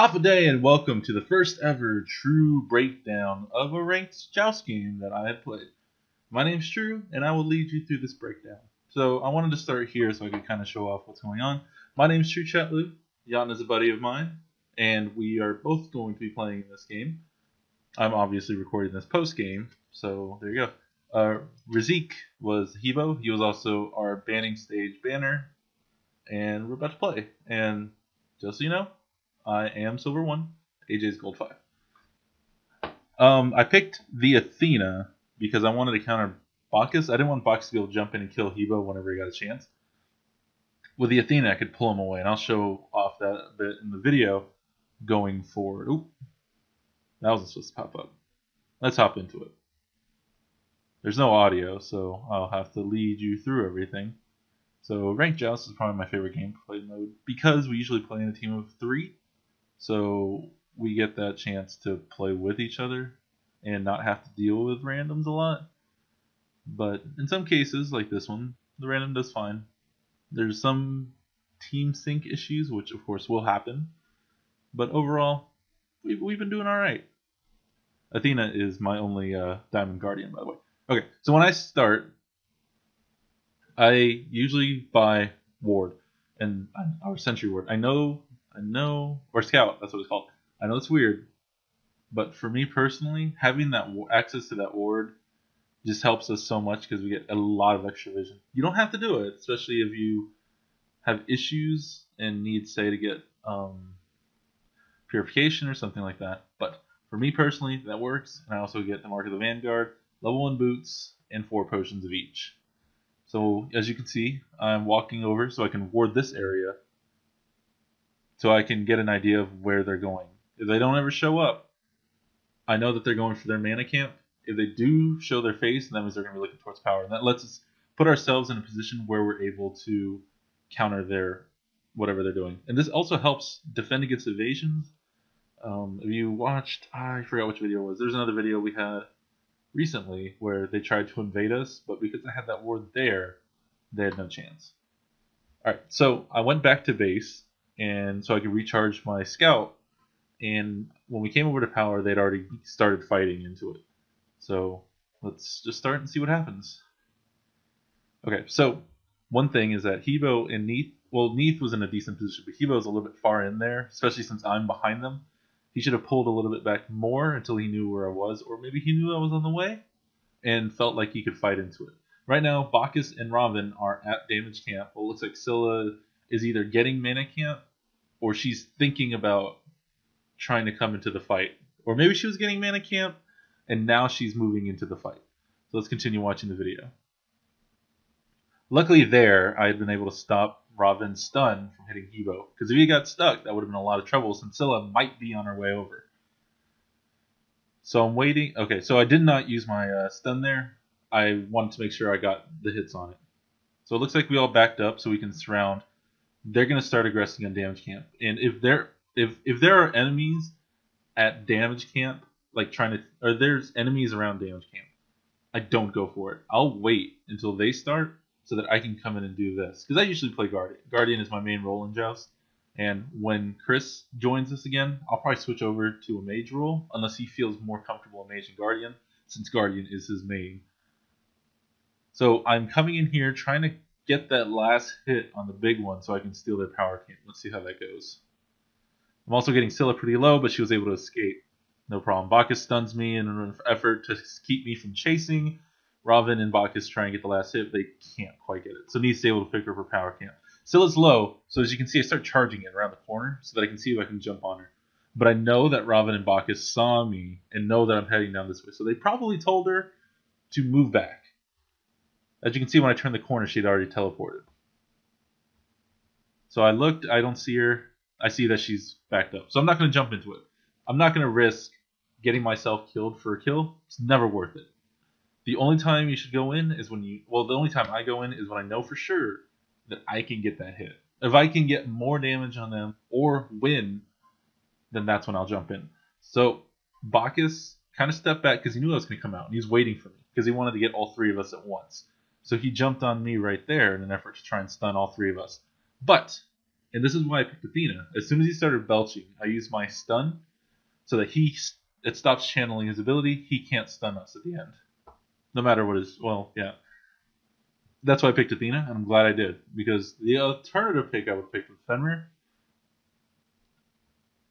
Half a day and welcome to the first ever true breakdown of a ranked Joust game that I have played. My name's Drew and I will lead you through this breakdown. So I wanted to start here so I could kind of show off what's going on. My name's Chelu, Jan is a buddy of mine, and we are both going to be playing this game. I'm obviously recording this post-game, so there you go. Razik was Hebo, he was also our banning stage banner, and we're about to play. And just so you know, I am Silver 1, AJ's Gold 5. I picked the Athena because I wanted to counter Bacchus. I didn't want Bacchus to be able to jump in and kill Hebo whenever he got a chance. With the Athena, I could pull him away, and I'll show off that a bit in the video going forward. Oop, that wasn't supposed to pop up. Let's hop into it. There's no audio, so I'll have to lead you through everything. So Ranked Joust is probably my favorite gameplay mode because we usually play in a team of 3. So we get that chance to play with each other and not have to deal with randoms a lot. But in some cases, like this one, the random does fine. There's some team sync issues, which of course will happen. But overall, we've been doing alright. Athena is my only Diamond Guardian, by the way. Okay, so when I start, I usually buy Ward and our Sentry Ward. I know, or Scout, that's what it's called. I know it's weird, but for me personally, having that access to that ward just helps us so much because we get a lot of extra vision. You don't have to do it, especially if you have issues and need, say, to get purification or something like that. But for me personally, that works, and I also get the Mark of the Vanguard, level 1 boots, and 4 potions of each. So as you can see, I'm walking over so I can ward this area so I can get an idea of where they're going. If they don't ever show up, I know that they're going for their mana camp. If they do show their face, that means they're going to be looking towards power. And that lets us put ourselves in a position where we're able to counter their whatever they're doing. And this also helps defend against evasions. If you watched, I forgot which video it was. There's another video we had recently where they tried to invade us, but because I had that ward there, they had no chance. Alright, so I went back to base, and so I could recharge my Scout, and when we came over to power, they'd already started fighting into it. So let's just start and see what happens. Okay, so one thing is that Hebo and Neith, well, Neith was in a decent position, but Hebo's a little bit far in there, especially since I'm behind them. He should have pulled a little bit back more until he knew where I was, or maybe he knew I was on the way and felt like he could fight into it. Right now, Bacchus and Robin are at damage camp. Well, it looks like Scylla is either getting mana camp or she's thinking about trying to come into the fight. Or maybe she was getting mana camp and now she's moving into the fight. So let's continue watching the video. Luckily there, I had been able to stop Robin's stun from hitting Hebo. Because if he got stuck, that would have been a lot of trouble since Scylla might be on her way over. So I'm waiting. Okay, so I did not use my stun there. I wanted to make sure I got the hits on it. So it looks like we all backed up so we can surround. They're going to start aggressing on damage camp. And if there are enemies at damage camp, like or there's enemies around damage camp, I don't go for it. I'll wait until they start so that I can come in and do this. Because I usually play Guardian. Guardian is my main role in Joust. And when Chris joins us again, I'll probably switch over to a mage role, unless he feels more comfortable in mage and Guardian, since Guardian is his main. So I'm coming in here trying to get that last hit on the big one so I can steal their power camp. Let's see how that goes. I'm also getting Scylla pretty low, but she was able to escape. No problem. Bacchus stuns me in an effort to keep me from chasing. Robin and Bacchus try and get the last hit, but they can't quite get it. So Neith's able to pick her for power camp. Scylla's low, so as you can see, I start charging it around the corner so that I can see if I can jump on her. But I know that Robin and Bacchus saw me and know that I'm heading down this way, so they probably told her to move back. As you can see, when I turned the corner, she'd already teleported. So I looked, I don't see her. I see that she's backed up. So I'm not going to jump into it. I'm not going to risk getting myself killed for a kill. It's never worth it. The only time you should go in is when the only time I go in is when I know for sure that I can get that hit. If I can get more damage on them or win, then that's when I'll jump in. So Bacchus kind of stepped back because he knew I was going to come out, and he was waiting for me because he wanted to get all 3 of us at once. So he jumped on me right there in an effort to try and stun all 3 of us. But And this is why I picked Athena. As soon as he started belching, I used my stun so that it stops channeling his ability. He can't stun us at the end. No matter what his... Well, yeah. That's why I picked Athena, and I'm glad I did. Because the alternative pick I would have picked with Fenrir,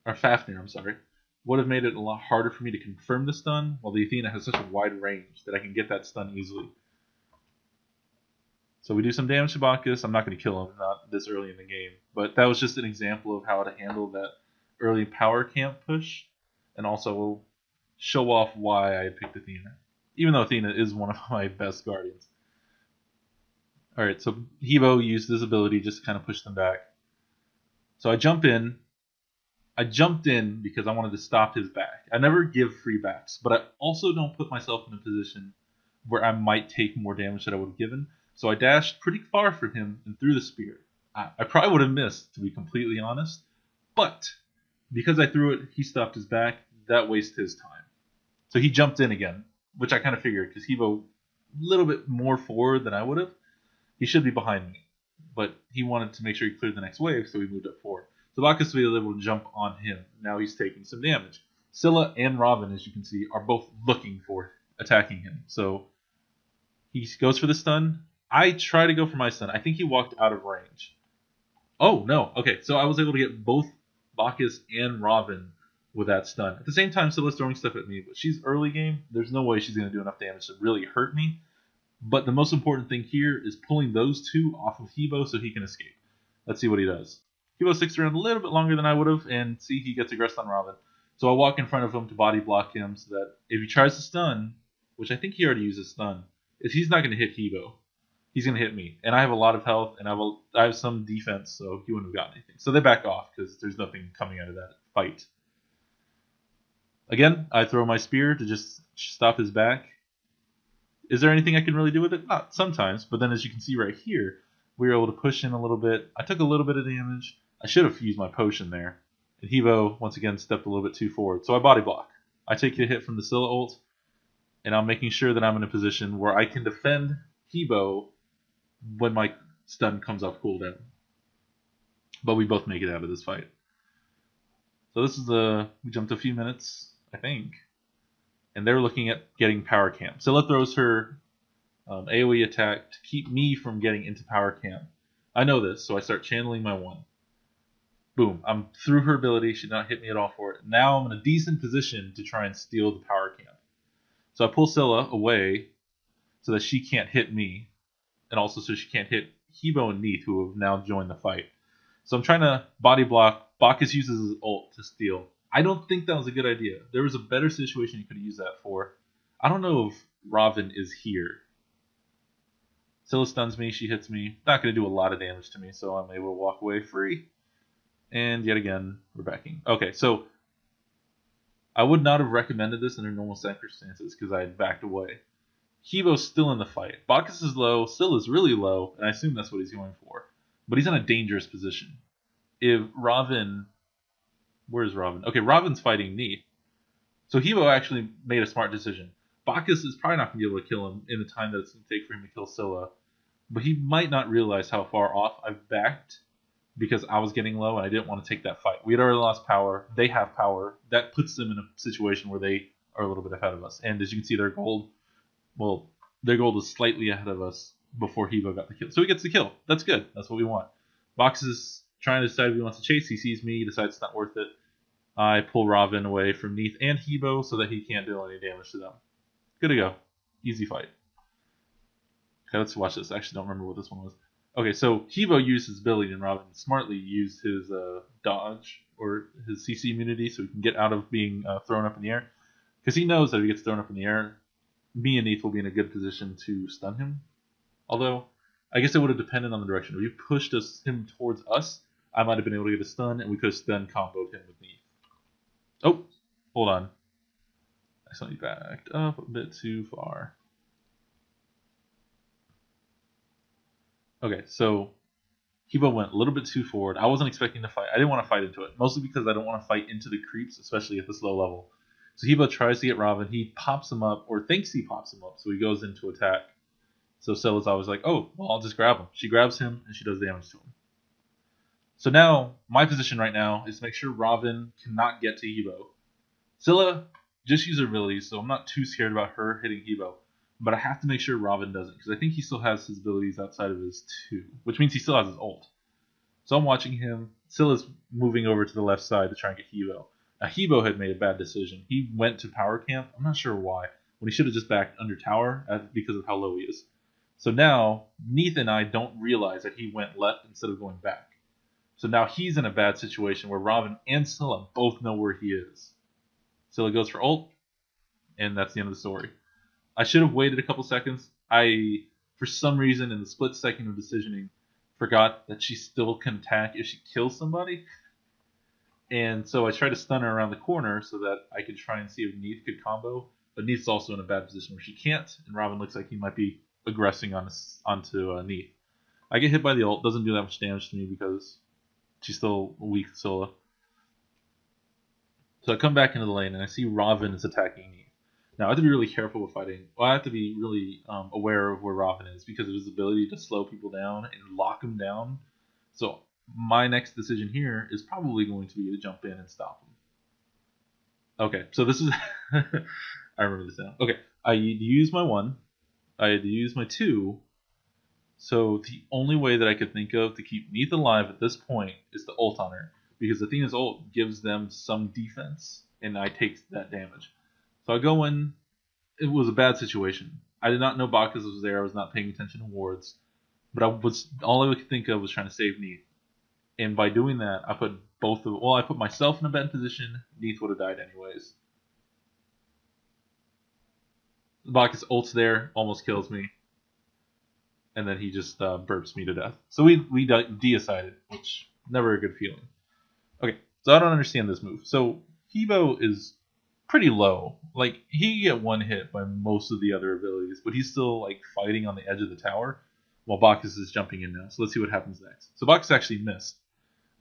or Fafnir, I'm sorry, would have made it a lot harder for me to confirm the stun, while the Athena has such a wide range that I can get that stun easily. So we do some damage to Bacchus. I'm not going to kill him, not this early in the game. But that was just an example of how to handle that early power camp push, and also show off why I picked Athena. Even though Athena is one of my best guardians. Alright, so Hebo used his ability just to kind of push them back. So I jump in. I jumped in because I wanted to stop his back. I never give free backs, but I also don't put myself in a position where I might take more damage than I would have given. So I dashed pretty far from him and threw the spear. I probably would have missed, to be completely honest. But because I threw it, he stopped his back. That wasted his time. So he jumped in again, which I kind of figured because Hebo a little bit more forward than I would have. He should be behind me. But he wanted to make sure he cleared the next wave, so he moved up forward. So Bacchus was able to jump on him. Now he's taking some damage. Scylla and Robin, as you can see, are both looking for attacking him. So he goes for the stun. I try to go for my stun. I think he walked out of range. Oh, no. Okay, so I was able to get both Bacchus and Robin with that stun. At the same time, Scylla's throwing stuff at me, but she's early game. There's no way she's going to do enough damage to really hurt me. But the most important thing here is pulling those two off of Hebo so he can escape. Let's see what he does. Hebo sticks around a little bit longer than I would have, and see, he gets aggressed on Robin. So I walk in front of him to body block him so that if he tries to stun, which I think he already uses stun, is he's not going to hit Hebo. He's going to hit me. And I have a lot of health, and I have some defense, so he wouldn't have gotten anything. So they back off because there's nothing coming out of that fight. Again, I throw my spear to just stop his back. Is there anything I can really do with it? Not sometimes, but then as you can see right here, we were able to push in a little bit. I took a little bit of damage. I should have used my potion there. And Hebo, once again, stepped a little bit too forward. So I body block. I take a hit from the Scylla ult, and I'm making sure that I'm in a position where I can defend Hebo when my stun comes off cooldown. But we both make it out of this fight. So this is we jumped a few minutes, I think. And they're looking at getting power camp. Scylla throws her AoE attack to keep me from getting into power camp. I know this, so I start channeling my one. Boom. I'm through her ability. She did not hit me at all for it. Now I'm in a decent position to try and steal the power camp. So I pull Scylla away so that she can't hit me. And also so she can't hit Hebo and Neith, who have now joined the fight. So I'm trying to body block. Bacchus uses his ult to steal. I don't think that was a good idea. There was a better situation you could have used that for. I don't know if Robin is here. Scylla stuns me, she hits me. Not going to do a lot of damage to me, so I'm able to walk away free. And yet again, we're backing. Okay, so I would not have recommended this under normal circumstances because I had backed away. Hebo's still in the fight. Bacchus is low, Scylla's really low, and I assume that's what he's going for. But he's in a dangerous position. If Robin... Where's Robin? Okay, Robin's fighting Neith. So Hebo actually made a smart decision. Bacchus is probably not going to be able to kill him in the time that it's going to take for him to kill Scylla. But he might not realize how far off I've backed because I was getting low and I didn't want to take that fight. We had already lost power. They have power. That puts them in a situation where they are a little bit ahead of us. And as you can see, their gold is slightly ahead of us before Hebo got the kill. So he gets the kill. That's good. That's what we want. Bacchus is trying to decide if he wants to chase. He sees me, decides it's not worth it. I pull Robin away from Neith and Hebo so that he can't do any damage to them. Good to go. Easy fight. Okay, let's watch this. I actually don't remember what this one was. Okay, so Hebo used his ability and Robin smartly used his dodge or his CC immunity so he can get out of being thrown up in the air. Because he knows that if he gets thrown up in the air, me and Neith will be in a good position to stun him. Although, I guess it would have depended on the direction. If you pushed him towards us, I might have been able to get a stun, and we could have stun comboed him with Neith. Oh, hold on. I suddenly backed up a bit too far. Okay, so Hebo went a little bit too forward. I wasn't expecting to fight. I didn't want to fight into it, mostly because I don't want to fight into the creeps, especially at this low level. So Hebo tries to get Robin. He pops him up, or thinks he pops him up, so he goes into attack. So Scylla's always like, oh, well, I'll just grab him. She grabs him, and she does damage to him. So now, my position right now is to make sure Robin cannot get to Hebo. Scylla just used her abilities, so I'm not too scared about her hitting Hebo. But I have to make sure Robin doesn't, because I think he still has his abilities outside of his 2, which means he still has his ult. So I'm watching him. Scylla's moving over to the left side to try and get Hebo. Now, Hebo had made a bad decision. He went to power camp. I'm not sure why, when he should have just backed under tower because of how low he is. So now, Neith and I don't realize that he went left instead of going back. So now he's in a bad situation where Robin and Scylla both know where he is. Scylla goes for ult, and that's the end of the story. I should have waited a couple seconds. I, for some reason, in the split second of decisioning, forgot that she still can attack if she kills somebody. And so I tried to stun her around the corner so that I could try and see if Neith could combo. But Neith's also in a bad position where she can't, and Robin looks like he might be aggressing onto Neith. I get hit by the ult, doesn't do that much damage to me because she's still weak Scylla. So I come back into the lane and I see Robin is attacking Neith. Now I have to be really careful with fighting. Well, I have to be really aware of where Robin is because of his ability to slow people down and lock them down. So my next decision here is probably going to be to jump in and stop him. Okay, so this is... I remember this now. Okay, I had to use my 1. I had to use my 2. So the only way that I could think of to keep Neith alive at this point is to ult on her. Because Athena's ult gives them some defense, and I take that damage. So I go in. It was a bad situation. I did not know Bacchus was there. I was not paying attention to wards. But all I could think of was trying to save Neith. And by doing that, I put I put myself in a bad position. Neith would have died anyways. Bacchus ults there, almost kills me. And then he just burps me to death. So we decided, which never a good feeling. Okay, so I don't understand this move. So Hebo is pretty low. Like, he can get one hit by most of the other abilities, but he's still like fighting on the edge of the tower while Bacchus is jumping in now. So let's see what happens next. So Bacchus actually missed.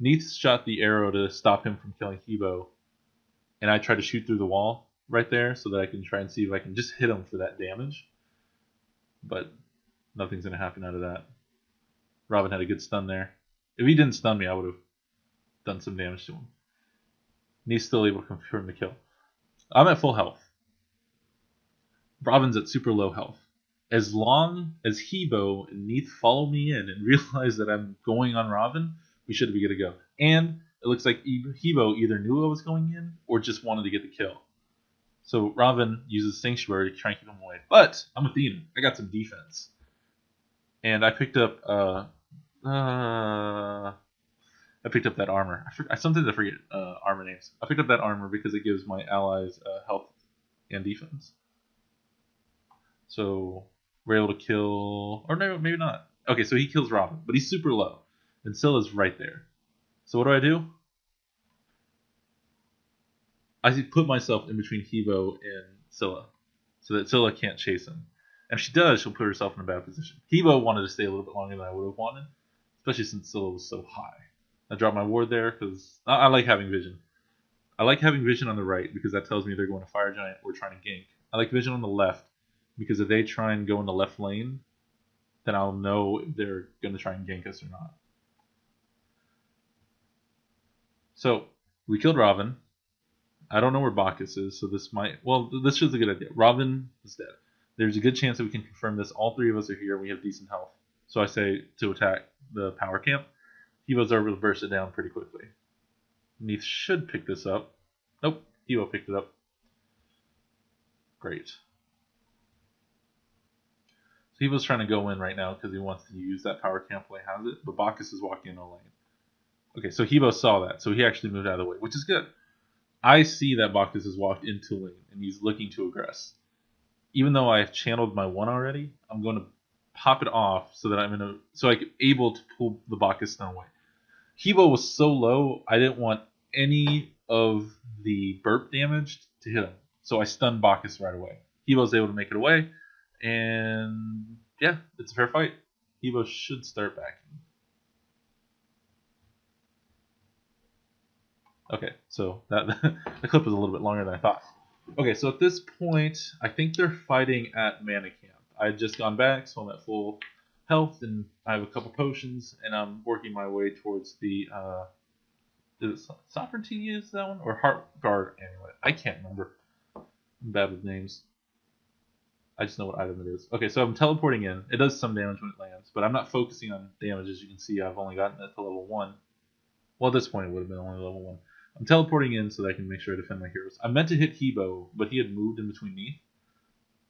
Neith shot the arrow to stop him from killing Hebo, and I tried to shoot through the wall right there so that I can try and see if I can just hit him for that damage. But nothing's going to happen out of that. Robin had a good stun there. If he didn't stun me, I would have done some damage to him. Neith's still able to confirm the kill. I'm at full health. Robin's at super low health. As long as Hebo and Neith follow me in and realize that I'm going on Robin, we should be good to go. And it looks like Hebo either knew I was going in or just wanted to get the kill. So Robin uses Sanctuary to try and keep him away. But I'm Athena. I got some defense. And I picked up that armor. Sometimes I forget armor names. I picked up that armor because it gives my allies health and defense. So we're able to kill... Or no, maybe not. Okay, so he kills Robin, but he's super low. And Scylla's right there. So what do? I put myself in between Hebo and Scylla so that Scylla can't chase him. And if she does, she'll put herself in a bad position. Hebo wanted to stay a little bit longer than I would have wanted, especially since Scylla was so high. I dropped my ward there because I like having vision. I like having vision on the right because that tells me they're going to Fire Giant or trying to gank. I like vision on the left because if they try and go in the left lane, then I'll know if they're going to try and gank us or not. So we killed Robin. I don't know where Bacchus is, so this might... Well, this is a good idea. Robin is dead. There's a good chance that we can confirm this. All three of us are here. We have decent health. So I say to attack the power camp. Hebo's able to burst it down pretty quickly. Neith should pick this up. Nope, Hebo picked it up. Great. So Hebo's trying to go in right now because he wants to use that power camp while he has it, but Bacchus is walking in a lane. Okay, so Hebo saw that, so he actually moved out of the way, which is good. I see that Bacchus has walked into lane, and he's looking to aggress. Even though I've channeled my 1 already, I'm going to pop it off so that I'm able to pull the Bacchus stun away. Hebo was so low, I didn't want any of the burp damage to hit him. So I stunned Bacchus right away. Hebo's able to make it away, and yeah, it's a fair fight. Hebo should start backing. Okay, so that the clip was a little bit longer than I thought. Okay, so at this point, I think they're fighting at Mana Camp. I had just gone back, so I'm at full health, and I have a couple potions, and I'm working my way towards the is it Sovereignty is that one? Or Heart Guard Amulet? I can't remember. I'm bad with names. I just know what item it is. Okay, so I'm teleporting in. It does some damage when it lands, but I'm not focusing on damage. As you can see, I've only gotten it to level 1. Well, at this point, it would have been only level 1. I'm teleporting in so that I can make sure I defend my heroes. I meant to hit Hebo, but he had moved in between Neath.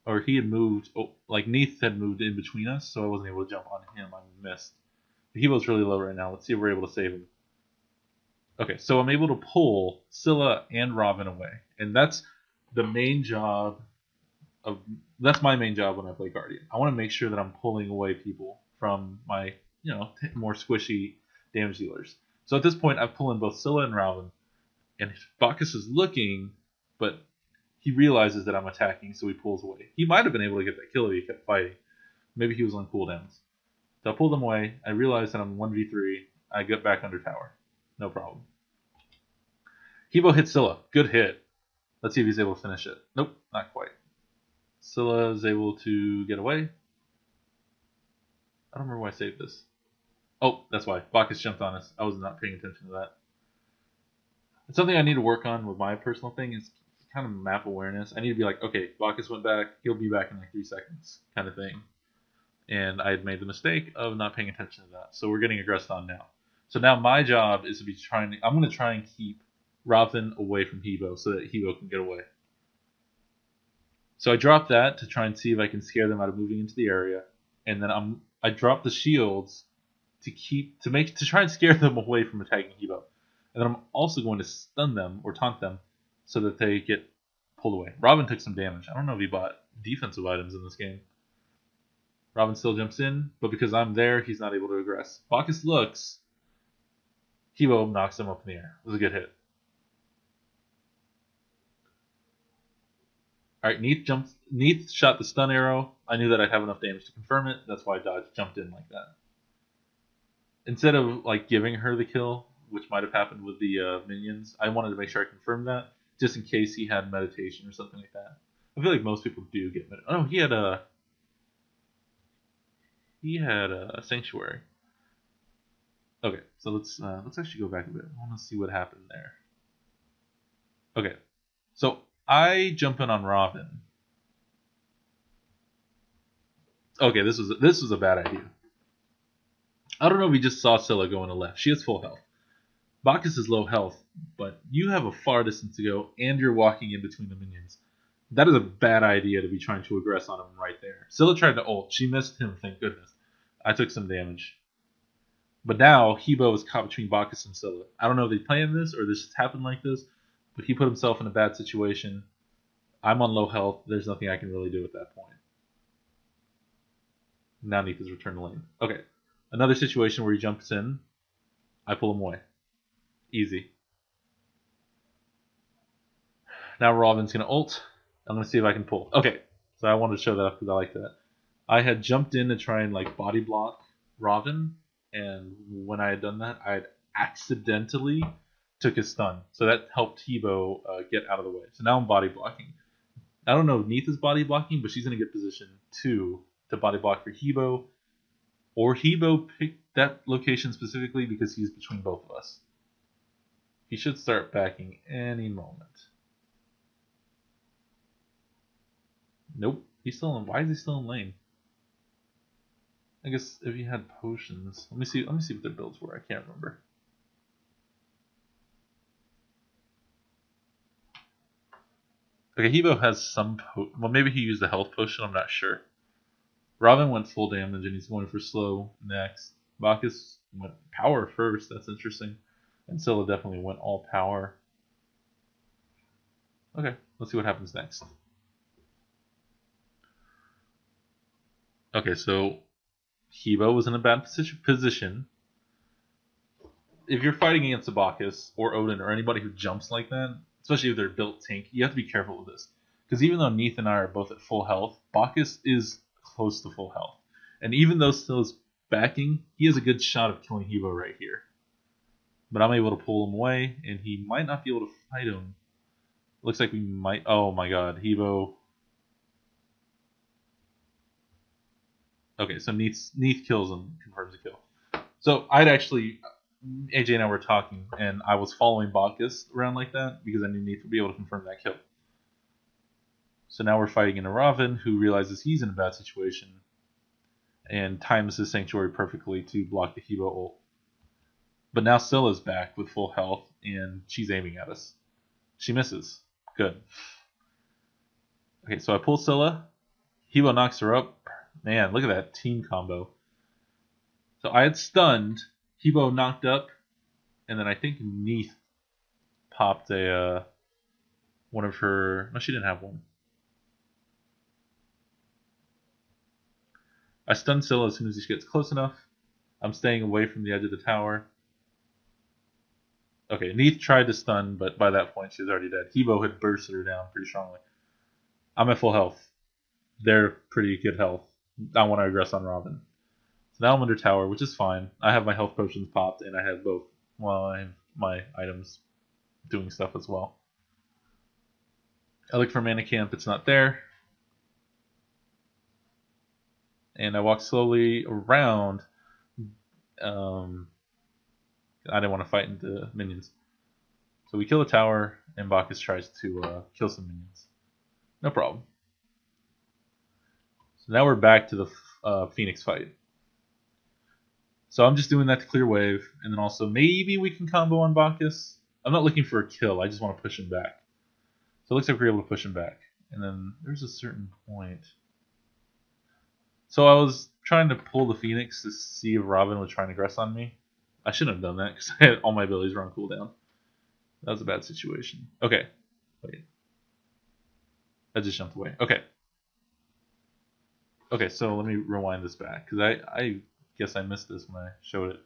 Or he had moved, like Neath had moved in between us, so I wasn't able to jump on him. I missed. Hebo's really low right now. Let's see if we're able to save him. Okay, so I'm able to pull Scylla and Robin away. And that's the main job that's my main job when I play Guardian. I want to make sure that I'm pulling away people from my, more squishy damage dealers. So at this point, I've pulled in both Scylla and Robin, and Bacchus is looking, but he realizes that I'm attacking, so he pulls away. He might have been able to get that kill if he kept fighting. Maybe he was on cooldowns. So I pull them away. I realize that I'm 1v3. I get back under tower. No problem. Hebo hits Scylla. Good hit. Let's see if he's able to finish it. Nope, not quite. Scylla is able to get away. I don't remember why I saved this. Oh, that's why. Bacchus jumped on us. I was not paying attention to that. It's something I need to work on with my personal thing. Is kind of map awareness. I need to be like, okay, Bacchus went back. He'll be back in like 3 seconds kind of thing. And I had made the mistake of not paying attention to that. So we're getting aggressed on now. So now my job is to be I'm going to try and keep Robin away from Hebo so that Hebo can get away. So I drop that to try and see if I can scare them out of moving into the area, and then I drop the shields to try and scare them away from attacking Hebo, and then I'm also going to stun them or taunt them so that they get pulled away. Robin took some damage. I don't know if he bought defensive items in this game. Robin still jumps in, but because I'm there, he's not able to aggress. Bacchus looks. Hebo knocks him up in the air. It was a good hit. Alright, Neath shot the stun arrow. I knew that I'd have enough damage to confirm it. That's why I jumped in like that. Instead of giving her the kill, which might have happened with the minions, I wanted to make sure I confirmed that, just in case he had meditation or something like that. I feel like most people do get meditation. Oh, he had a sanctuary. Okay, so let's actually go back a bit. I want to see what happened there. Okay, so I jump in on Robin. Okay, this was a bad idea. I don't know if we just saw Scylla go on the left. She has full health. Bacchus is low health, but you have a far distance to go, and you're walking in between the minions. That is a bad idea to be trying to aggress on him right there. Scylla tried to ult. She missed him, thank goodness. I took some damage. But now, Hebo is caught between Bacchus and Scylla. I don't know if they planned this or this just happened like this, but he put himself in a bad situation. I'm on low health. There's nothing I can really do at that point. Now Neath has returned to lane. Okay. Another situation where he jumps in. I pull him away. Easy. Now Robin's going to ult. I'm going to see if I can pull. Okay. So I wanted to show that off because I like that. I had jumped in to try and body block Robin. And when I had done that, I had accidentally took his stun. So that helped Hebo get out of the way. So now I'm body blocking. I don't know if Neath is body blocking, but she's in a good position to body block for Hebo. Or Hebo picked that location specifically because he's between both of us. He should start backing any moment. Nope. He's still in. Why is he still in lane? I guess if he had potions. Let me see what their builds were. I can't remember. Okay, Hebo has some well, maybe he used a health potion, I'm not sure. Robin went full damage and he's going for slow next. Bacchus went power first, that's interesting. And Scylla definitely went all power. Okay, let's see what happens next. Okay, so Hebo was in a bad position. If you're fighting against a Bacchus or Odin or anybody who jumps like that, especially if they're built tank, you have to be careful with this. Because even though Neath and I are both at full health, Bacchus is close to full health. And even though Scylla's backing, he has a good shot of killing Hebo right here. But I'm able to pull him away, and he might not be able to fight him. Looks like we might... Oh my god, Hebo... Okay, so Neith kills him, confirms the kill. So AJ and I were talking, and I was following Bacchus around like that because I knew Neith would be able to confirm that kill. So now we're fighting in a Raven who realizes he's in a bad situation and times his Sanctuary perfectly to block the Hebo ult. But now Scylla's back with full health, and she's aiming at us. She misses. Good. Okay, so I pull Scylla. Hebo knocks her up. Man, look at that team combo. So I had stunned, Hebo knocked up, and then I think Neith popped one of her... No, she didn't have one. I stun Scylla as soon as she gets close enough. I'm staying away from the edge of the tower. Okay, Neith tried to stun, but by that point she was already dead. Hebo had bursted her down pretty strongly. I'm at full health. They're pretty good health. I want to aggress on Robin. So now I'm under tower, which is fine. I have my health potions popped, and I have both. Well, I have my items doing stuff as well. I look for mana camp. It's not there. And I walk slowly around. I didn't want to fight into minions. So we kill the tower, and Bacchus tries to kill some minions. No problem. So now we're back to the Phoenix fight. So I'm just doing that to clear wave, and then also maybe we can combo on Bacchus. I'm not looking for a kill, I just want to push him back. So it looks like we're able to push him back. And then there's a certain point. So I was trying to pull the Phoenix to see if Robin was trying to aggress on me. I shouldn't have done that because I had all my abilities were on cooldown. That was a bad situation. Okay. Wait. I just jumped away. Okay. Okay, so let me rewind this back because I guess I missed this when I showed it.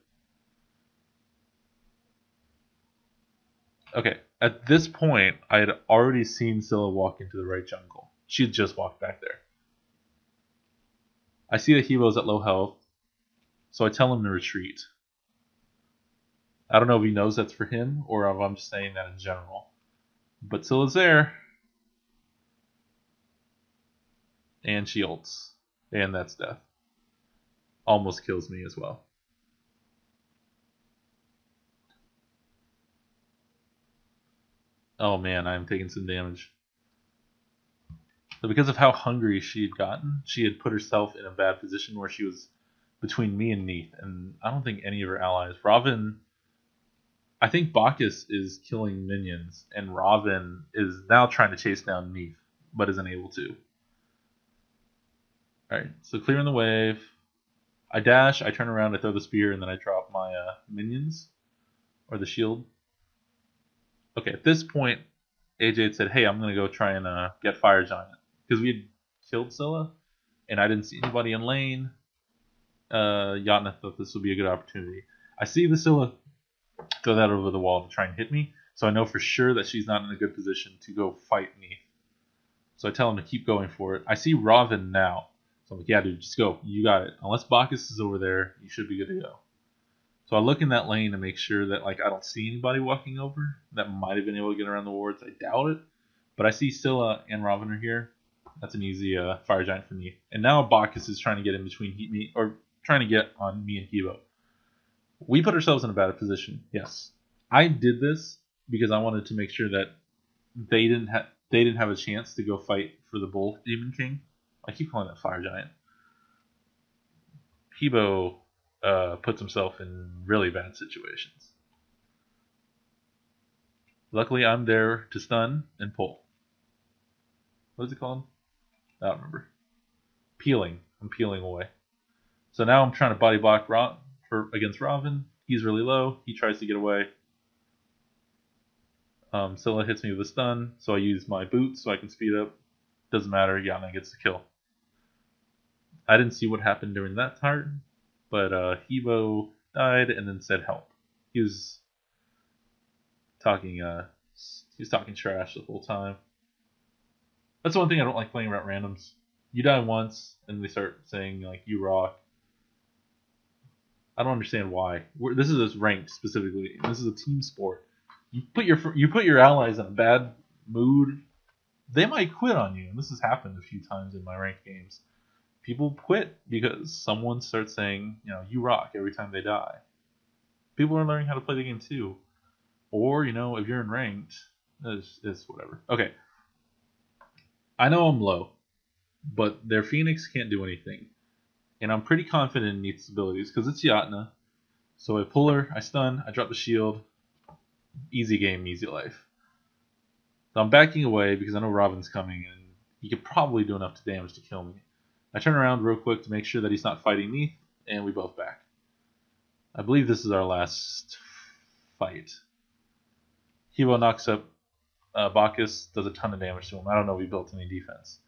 Okay, at this point, I had already seen Scylla walk into the right jungle. She had just walked back there. I see that Hebo's at low health, so I tell him to retreat. I don't know if he knows that's for him or if I'm just saying that in general. But Scylla's there. And she ults. And that's death. Almost kills me as well. Oh man, I'm taking some damage. So because of how hungry she had gotten, she had put herself in a bad position where she was between me and Neith. And I don't think any of her allies... Robin... I think Bacchus is killing minions, and Robin is now trying to chase down Neith, but isn't able to. Alright, so clearing the wave. I dash, I turn around, I throw the spear, and then I drop my minions. Or the shield. Okay, at this point, AJ had said, hey, I'm going to go try and get Fire Giant. Because we had killed Scylla, and I didn't see anybody in lane. Yatna thought this would be a good opportunity. I see the Scylla throw that over the wall to try and hit me, so I know for sure that she's not in a good position to go fight me. So I tell him to keep going for it. I see Robin now. So I'm like, yeah, dude, just go. You got it. Unless Bacchus is over there, you should be good to go. So I look in that lane to make sure that I don't see anybody walking over that might have been able to get around the wards. I doubt it. But I see Scylla and Robin are here. That's an easy Fire Giant for me. And now Bacchus is trying to get in between me, or trying to get on me and Hebo. We put ourselves in a bad position, yes. I did this because I wanted to make sure that they didn't have a chance to go fight for the Bull Demon King. I keep calling that Fire Giant. Hebo puts himself in really bad situations. Luckily, I'm there to stun and pull. What is it called? I don't remember. Peeling. I'm peeling away. So now I'm trying to body block against Robin. He's really low. He tries to get away. Scylla hits me with a stun, so I use my boots so I can speed up. Doesn't matter. Yatna gets the kill. I didn't see what happened during that turn, but Hebo died and then said help. He was talking trash the whole time. That's the one thing I don't like playing about randoms. You die once, and they start saying you rock. I don't understand why. This is ranked specifically. This is a team sport. You put your allies in a bad mood, they might quit on you. And this has happened a few times in my ranked games. people quit because someone starts saying, you rock every time they die. People are learning how to play the game too. Or, if you're in ranked, it's whatever. Okay. I know I'm low, but their Phoenix can't do anything. And I'm pretty confident in Neith's abilities because it's Yatna. So I pull her, I stun, I drop the shield. Easy game, easy life. So I'm backing away because I know Robin's coming and he could probably do enough damage to kill me. I turn around real quick to make sure that he's not fighting me, and we both back. I believe this is our last fight. Hebo knocks up Bacchus, does a ton of damage to him. I don't know if he built any defense.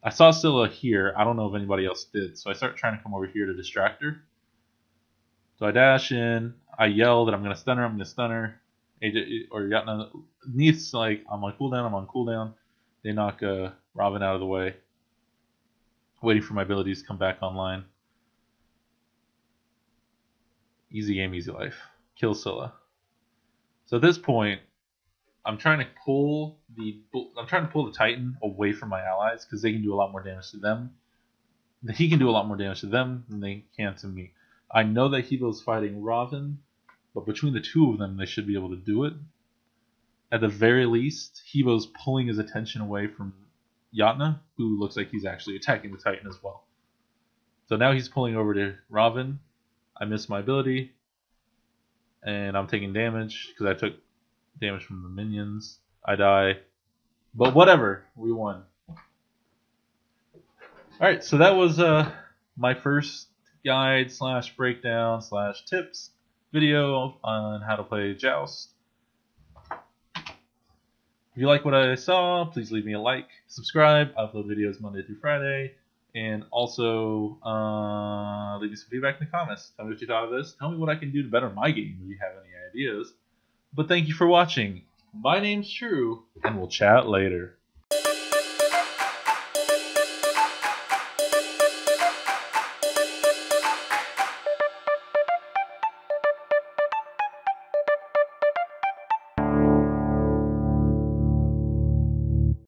I saw Scylla here. I don't know if anybody else did, so I start trying to come over here to distract her. So I dash in. I yell that I'm going to stun her. AJ, or Yatna. Neith's like, I'm on cooldown. They knock Robin out of the way. Waiting for my abilities to come back online. Easy game, easy life. Kill Scylla. So at this point, I'm trying to pull the Titan away from my allies because they can do a lot more damage to them. He can do a lot more damage to them than they can to me. I know that Hebo's fighting Robin, but between the two of them, they should be able to do it. At the very least, Hebo's pulling his attention away from Yatna, who looks like he's actually attacking the Titan as well. So now he's pulling over to Robin. I miss my ability, and I'm taking damage because I took damage from the minions. I die, but whatever, we won. Alright, so that was my first guide / breakdown / tips video on how to play Joust. If you like what I saw, please leave me a like, subscribe. I upload videos Monday through Friday. And also, leave me some feedback in the comments. Tell me what you thought of this. Tell me what I can do to better my game if you have any ideas. But thank you for watching. My name's Chelu, and we'll chat later.